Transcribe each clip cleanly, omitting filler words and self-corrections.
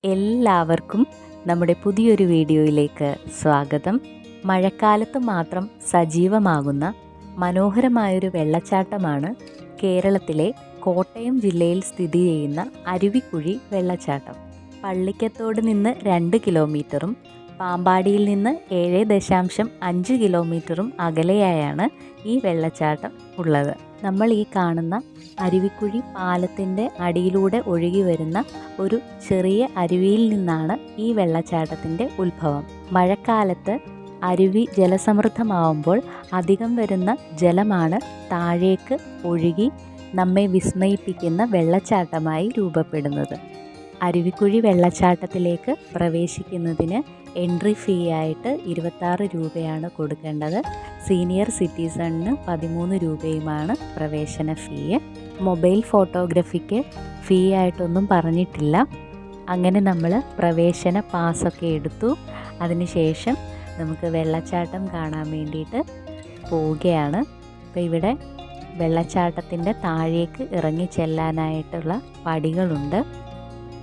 എല്ലാവർക്കും നമ്മുടെ പുതിയൊരു വീഡിയോയിലേക്ക് സ്വാഗതം. മഴക്കാലത്ത് മാത്രം സജീവമാകുന്ന മനോഹരമായൊരു വെള്ളച്ചാട്ടമാണ് കേരളത്തിലെ കോട്ടയം ജില്ലയിൽ സ്ഥിതി ചെയ്യുന്ന അരുവിക്കുഴി വെള്ളച്ചാട്ടം. പള്ളിക്കത്തോട് നിന്ന് 2 കിലോമീറ്ററും പാമ്പാടിയിൽ നിന്ന് 7.5 കിലോമീറ്ററും അകലെയായാണ് ഈ വെള്ളച്ചാട്ടം ഉള്ളത്. നമ്മൾ ഈ കാണുന്ന അരുവിക്കുഴി പാലത്തിൻ്റെ അടിയിലൂടെ ഒഴുകി വരുന്ന ഒരു ചെറിയ അരുവിയിൽ നിന്നാണ് ഈ വെള്ളച്ചാട്ടത്തിൻ്റെ ഉത്ഭവം. മഴക്കാലത്ത് അരുവി ജലസമൃദ്ധമാവുമ്പോൾ അധികം വരുന്ന ജലമാണ് താഴേക്ക് ഒഴുകി നമ്മെ വിസ്മയിപ്പിക്കുന്ന വെള്ളച്ചാട്ടമായി രൂപപ്പെടുന്നത്. അരുവിക്കുഴി വെള്ളച്ചാട്ടത്തിലേക്ക് പ്രവേശിക്കുന്നതിന് എൻട്രി ഫീ ആയിട്ട് 26 രൂപയാണ് കൊടുക്കേണ്ടത്. സീനിയർ സിറ്റിസണിന് 13 രൂപയുമാണ് പ്രവേശന ഫീ. മൊബൈൽ ഫോട്ടോഗ്രാഫിക്ക് ഫീ ആയിട്ടൊന്നും പറഞ്ഞിട്ടില്ല. അങ്ങനെ നമ്മൾ പ്രവേശന പാസ്സൊക്കെ എടുത്തു. അതിനുശേഷം നമുക്ക് വെള്ളച്ചാട്ടം കാണാൻ വേണ്ടിയിട്ട് പോവുകയാണ്. അപ്പോൾ ഇവിടെ വെള്ളച്ചാട്ടത്തിൻ്റെ താഴേക്ക് ഇറങ്ങി ചെല്ലാനായിട്ടുള്ള പടികളുണ്ട്.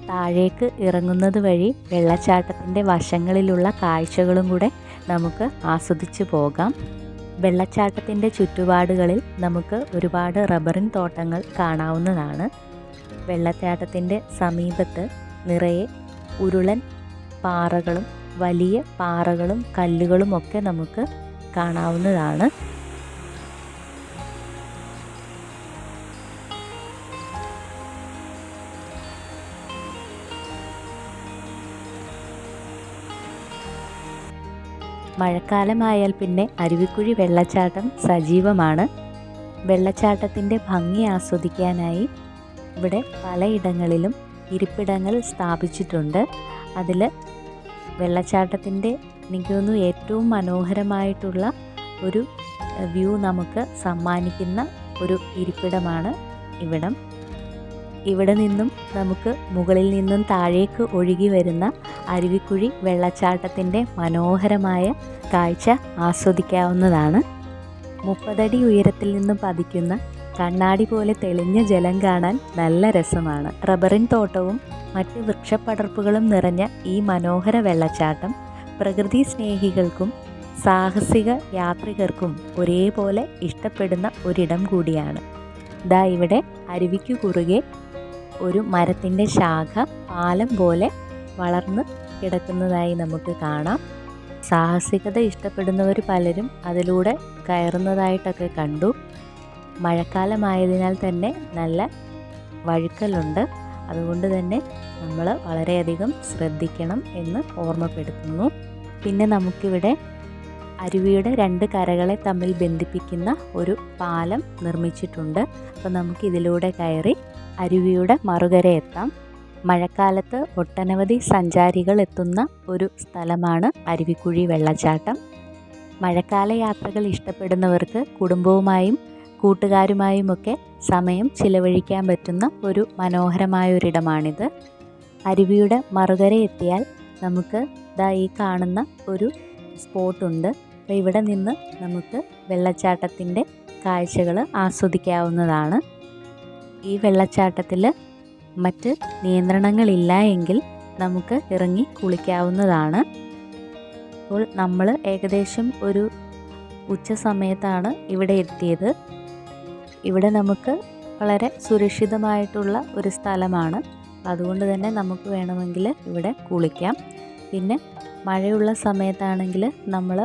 താഴേക്ക് ഇറങ്ങുന്നത് വഴി വെള്ളച്ചാട്ടത്തിൻ്റെ വശങ്ങളിലുള്ള കാഴ്ചകളും കൂടെ നമുക്ക് ആസ്വദിച്ച് പോകാം. വെള്ളച്ചാട്ടത്തിൻ്റെ ചുറ്റുപാടുകളിൽ നമുക്ക് ഒരുപാട് റബ്ബറിൻ തോട്ടങ്ങൾ കാണാവുന്നതാണ്. വെള്ളച്ചാട്ടത്തിൻ്റെ സമീപത്ത് നിറയെ ഉരുളൻ പാറകളും വലിയ പാറകളും കല്ലുകളും ഒക്കെ നമുക്ക് കാണാവുന്നതാണ്. മഴക്കാലമായാൽ പിന്നെ അരുവിക്കുഴി വെള്ളച്ചാട്ടം സജീവമാണ്. വെള്ളച്ചാട്ടത്തിൻ്റെ ഭംഗി ആസ്വദിക്കാനായി ഇവിടെ പലയിടങ്ങളിലും ഇരിപ്പിടങ്ങൾ സ്ഥാപിച്ചിട്ടുണ്ട്. അതിൽ വെള്ളച്ചാട്ടത്തിൻ്റെ എനിക്ക് തോന്നുന്നു ഏറ്റവും മനോഹരമായിട്ടുള്ള ഒരു വ്യൂ നമുക്ക് സമ്മാനിക്കുന്ന ഒരു ഇരിപ്പിടമാണ് ഇവിടം. ഇവിടെ നിന്നും നമുക്ക് മുകളിൽ നിന്നും താഴേക്ക് ഒഴുകി വരുന്ന അരുവിക്കുഴി വെള്ളച്ചാട്ടത്തിൻ്റെ മനോഹരമായ കാഴ്ച ആസ്വദിക്കാവുന്നതാണ്. 30 അടി ഉയരത്തിൽ നിന്നും പതിക്കുന്ന കണ്ണാടി പോലെ തെളിഞ്ഞ ജലം കാണാൻ നല്ല രസമാണ്. റബ്ബറിൻ തോട്ടവും മറ്റ് വൃക്ഷപ്പടർപ്പുകളും നിറഞ്ഞ ഈ മനോഹര വെള്ളച്ചാട്ടം പ്രകൃതി സ്നേഹികൾക്കും സാഹസിക യാത്രികർക്കും ഒരേപോലെ ഇഷ്ടപ്പെടുന്ന ഒരിടം കൂടിയാണ്. ദാ ഇവിടെ അരുവിക്കു കുറുകെ ഒരു മരത്തിൻ്റെ ശാഖ പാലം പോലെ വളർന്ന് കിടക്കുന്നതായി നമുക്ക് കാണാം. സാഹസികത ഇഷ്ടപ്പെടുന്നവർ പലരും അതിലൂടെ കയറുന്നതായിട്ടൊക്കെ കണ്ടു. മഴക്കാലമായതിനാൽ തന്നെ നല്ല വഴുക്കലുണ്ട്. അതുകൊണ്ട് തന്നെ നമ്മൾ വളരെയധികം ശ്രദ്ധിക്കണം എന്ന് ഓർമ്മപ്പെടുത്തുന്നു. പിന്നെ നമുക്കിവിടെ അരുവിയുടെ 2 കരകളെ തമ്മിൽ ബന്ധിപ്പിക്കുന്ന ഒരു പാലം നിർമ്മിച്ചിട്ടുണ്ട്. അപ്പോൾ നമുക്കിതിലൂടെ കയറി അരുവിയുടെ മറുകര എത്താം. മഴക്കാലത്ത് ഒട്ടനവധി സഞ്ചാരികൾ എത്തുന്ന ഒരു സ്ഥലമാണ് അരുവിക്കുഴി വെള്ളച്ചാട്ടം. മഴക്കാല യാത്രകൾ ഇഷ്ടപ്പെടുന്നവർക്ക് കുടുംബവുമായും കൂട്ടുകാരുമായുമൊക്കെ സമയം ചിലവഴിക്കാൻ പറ്റുന്ന ഒരു മനോഹരമായ ഒരിടമാണിത്. അരുവിയുടെ മറുകര എത്തിയാൽ നമുക്ക് ദാ ഈ കാണുന്ന ഒരു സ്പോട്ടുണ്ട്. അപ്പോൾ ഇവിടെ നിന്ന് നമുക്ക് വെള്ളച്ചാട്ടത്തിൻ്റെ കാഴ്ചകൾ ആസ്വദിക്കാവുന്നതാണ്. ഈ വെള്ളച്ചാട്ടത്തിൽ മറ്റ് നിയന്ത്രണങ്ങളില്ല എങ്കിൽ നമുക്ക് ഇറങ്ങി കുളിക്കാവുന്നതാണ്. അപ്പോൾ നമ്മൾ ഏകദേശം ഒരു ഉച്ച സമയത്താണ് ഇവിടെ എത്തിയത്. ഇവിടെ നമുക്ക് വളരെ സുരക്ഷിതമായിട്ടുള്ള ഒരു സ്ഥലമാണ്. അതുകൊണ്ട് തന്നെ നമുക്ക് വേണമെങ്കിൽ ഇവിടെ കുളിക്കാം. പിന്നെ മഴയുള്ള സമയത്താണെങ്കിൽ നമ്മൾ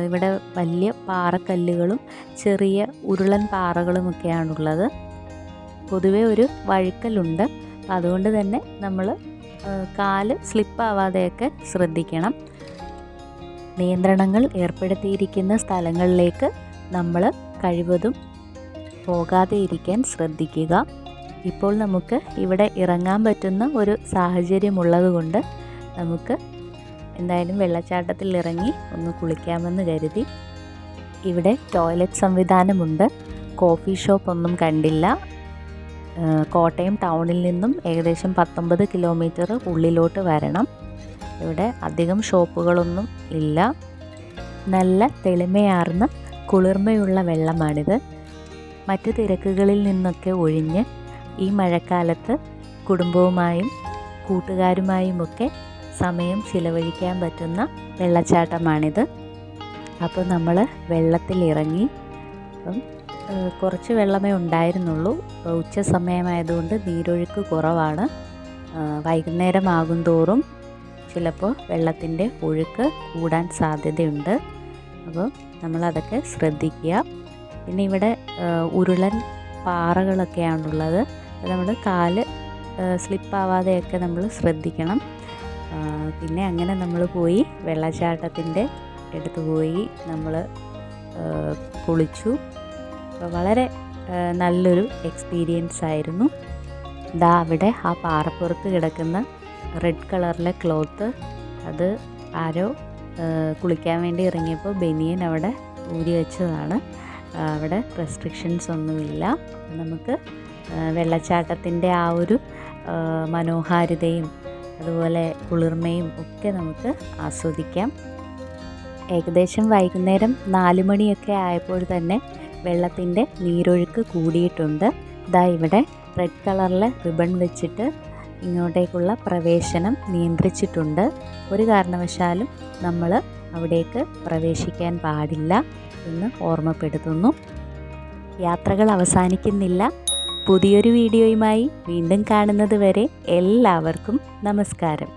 ഇവിടെ വലിയ പാറക്കല്ലുകളും ചെറിയ ഉരുളൻ പാറകളുമൊക്കെയാണുള്ളത്. പൊതുവെ ഒരു വഴുക്കലുണ്ട്. അതുകൊണ്ട് തന്നെ നമ്മൾ കാല് സ്ലിപ്പാവാതെയൊക്കെ ശ്രദ്ധിക്കണം. നിയന്ത്രണങ്ങൾ ഏർപ്പെടുത്തിയിരിക്കുന്ന സ്ഥലങ്ങളിലേക്ക് നമ്മൾ കഴിവതും പോകാതെ ഇരിക്കാൻ ശ്രദ്ധിക്കുക. ഇപ്പോൾ നമുക്ക് ഇവിടെ ഇറങ്ങാൻ പറ്റുന്ന ഒരു സാഹചര്യമുള്ളതുകൊണ്ട് നമുക്ക് എന്തായാലും വെള്ളച്ചാട്ടത്തിൽ ഇറങ്ങി ഒന്ന് കുളിക്കാമെന്ന് കരുതി. ഇവിടെ ടോയ്ലറ്റ് സംവിധാനമുണ്ട്. കോഫി ഷോപ്പൊന്നും കണ്ടില്ല. കോട്ടയം ടൗണിൽ നിന്നും ഏകദേശം 19 കിലോമീറ്റർ ഉള്ളിലോട്ട് വരണം. ഇവിടെ അധികം ഷോപ്പുകളൊന്നും ഇല്ല. നല്ല തെളിമയാർന്ന കുളിർമയുള്ള വെള്ളമാണിത്. മറ്റു തിരക്കുകളിൽ നിന്നൊക്കെ ഒഴിഞ്ഞ് ഈ മഴക്കാലത്ത് കുടുംബവുമായും കൂട്ടുകാരുമായുമൊക്കെ സമയം ചിലവഴിക്കാൻ പറ്റുന്ന വെള്ളച്ചാട്ടമാണിത്. അപ്പോൾ നമ്മൾ വെള്ളത്തിലിറങ്ങി. അപ്പം കുറച്ച് വെള്ളമേ ഉണ്ടായിരുന്നുള്ളൂ. ഉച്ച സമയമായതുകൊണ്ട് നീരൊഴുക്ക് കുറവാണ്. വൈകുന്നേരമാകും തോറും ചിലപ്പോൾ വെള്ളത്തിൻ്റെ ഒഴുക്ക് കൂടാൻ സാധ്യതയുണ്ട്. അപ്പോൾ നമ്മളതൊക്കെ ശ്രദ്ധിക്കുക. പിന്നെ ഇവിടെ ഉരുളൻ പാറകളൊക്കെയാണുള്ളത്. നമ്മൾ കാല് സ്ലിപ്പാവാതെയൊക്കെ നമ്മൾ ശ്രദ്ധിക്കണം. പിന്നെ അങ്ങനെ നമ്മൾ പോയി വെള്ളച്ചാട്ടത്തിൻ്റെ അടുത്ത് പോയി നമ്മൾ കുളിച്ചു. വളരെ നല്ലൊരു എക്സ്പീരിയൻസ് ആയിരുന്നു. ദാ അവിടെ ആ പാറപ്പുറത്ത് കിടക്കുന്ന റെഡ് കളറിലെ ക്ലോത്ത്, അത് ആരോ കുളിക്കാൻ വേണ്ടി ഇറങ്ങിയപ്പോൾ ബനിയൻ അവിടെ ഊരി വെച്ചതാണ്. അവിടെ റെസ്ട്രിക്ഷൻസ് ഒന്നുമില്ല. നമുക്ക് വെള്ളച്ചാട്ടത്തിൻ്റെ ആ ഒരു മനോഹാരിതയും അതുപോലെ കുളിർമയും ഒക്കെ നമുക്ക് ആസ്വദിക്കാം. ഏകദേശം വൈകുന്നേരം 4 മണിയൊക്കെ ആയപ്പോൾ തന്നെ വെള്ളത്തിൻ്റെ നീരൊഴുക്ക് കൂടിയിട്ടുണ്ട്. ഇതാ ഇവിടെ റെഡ് കളറിലെ റിബൺ വെച്ചിട്ട് ഇങ്ങോട്ടേക്കുള്ള പ്രവേശനം നിയന്ത്രിച്ചിട്ടുണ്ട്. ഒരു കാരണവശാലും നമ്മൾ അവിടേക്ക് പ്രവേശിക്കാൻ പാടില്ല എന്ന് ഓർമ്മപ്പെടുത്തുന്നു. യാത്രകൾ അവസാനിക്കുന്നില്ല. പുതിയൊരു വീഡിയോയുമായി വീണ്ടും കാണുന്നത് വരെ എല്ലാവർക്കും നമസ്കാരം.